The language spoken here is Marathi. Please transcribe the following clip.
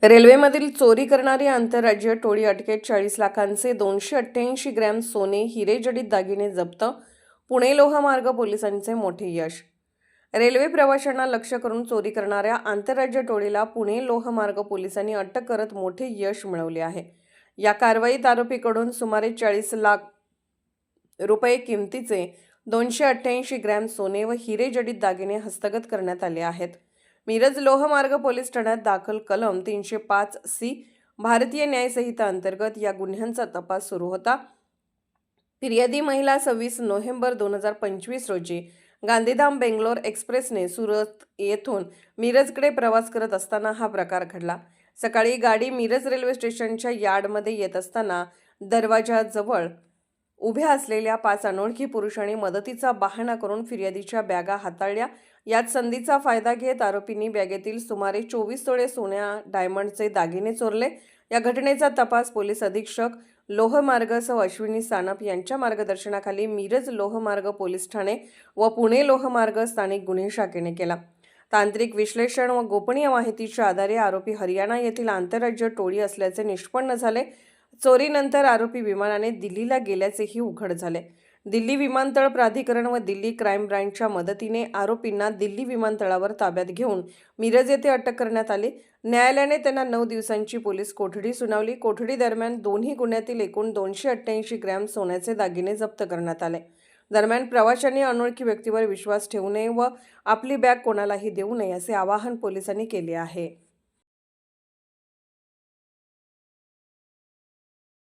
रेल्वेमधील चोरी करणारी आंतरराज्यीय टोळी अटकेत 40 लाखांचे 288 ग्रॅम सोने हिरेजडित दागिने जप्त. पुणे लोहमार्ग पोलिसांचे मोठे यश. रेल्वे प्रवाशांना लक्ष्य करून चोरी करणाऱ्या आंतरराज्य टोळीला पुणे लोहमार्ग पोलिसांनी अटक करत मोठे यश मिळवले आहे. या कारवाईत आरोपीकडून सुमारे 40 लाख रुपये किमतीचे 288 ग्रॅम सोने व हिरेजडित दागिने हस्तगत करण्यात आले आहेत. मिरज लोहमार्ग पोलीस ठाण्यात दाखल कलम 305C भारतीय न्याय संहिता अंतर्गत या गुन्ह्यांचा तपास सुरू होता. फिर्यादी महिला 26 नोव्हेंबर 2025 रोजी गांधीधाम बेंगलोर एक्सप्रेसने सुरत येथून मिरजकडे प्रवास करत असताना हा प्रकार घडला. सकाळी गाडी मिरज रेल्वे स्टेशनच्या यार्डमध्ये येत असताना दरवाजाजवळ उभ्या असलेल्या 5 अनोळखी पुरुषांनी मदतीचा बहाणा करून फिर्यादीच्या बॅगा हाताळल्या. यात संधीचा फायदा घेत आरोपींनी बॅगेतील सुमारे 24 तोळे सोन्या डायमंडचे दागिने चोरले. या घटनेचा तपास पोलीस अधीक्षक लोहमार्गसह अश्विनी सानप यांच्या मार्गदर्शनाखाली मिरज लोहमार्ग पोलीस ठाणे व पुणे लोहमार्ग स्थानिक गुन्हे शाखेने केला. तांत्रिक विश्लेषण व गोपनीय माहितीच्या आधारे आरोपी हरियाणा येथील आंतरराज्य टोळी असल्याचे निष्पन्न झाले. चोरीनंतर आरोपी विमानाने दिल्लीला गेल्याचेही उघड झाले. दिल्ली विमानतळ प्राधिकरण व दिल्ली क्राईम ब्रँचच्या मदतीने आरोपींना दिल्ली विमानतळावर ताब्यात घेऊन मिरज येथे अटक करण्यात आली. न्यायालयाने त्यांना 9 दिवसांची पोलीस कोठडी सुनावली. कोठडी दरम्यान दोन्ही गुन्ह्यातील एकूण 288 ग्रॅम सोन्याचे दागिने जप्त करण्यात आले. दरम्यान प्रवाशांनी अनोळखी व्यक्तीवर विश्वास ठेवू नये व आपली बॅग कोणालाही देऊ नये असे आवाहन पोलिसांनी केले आहे.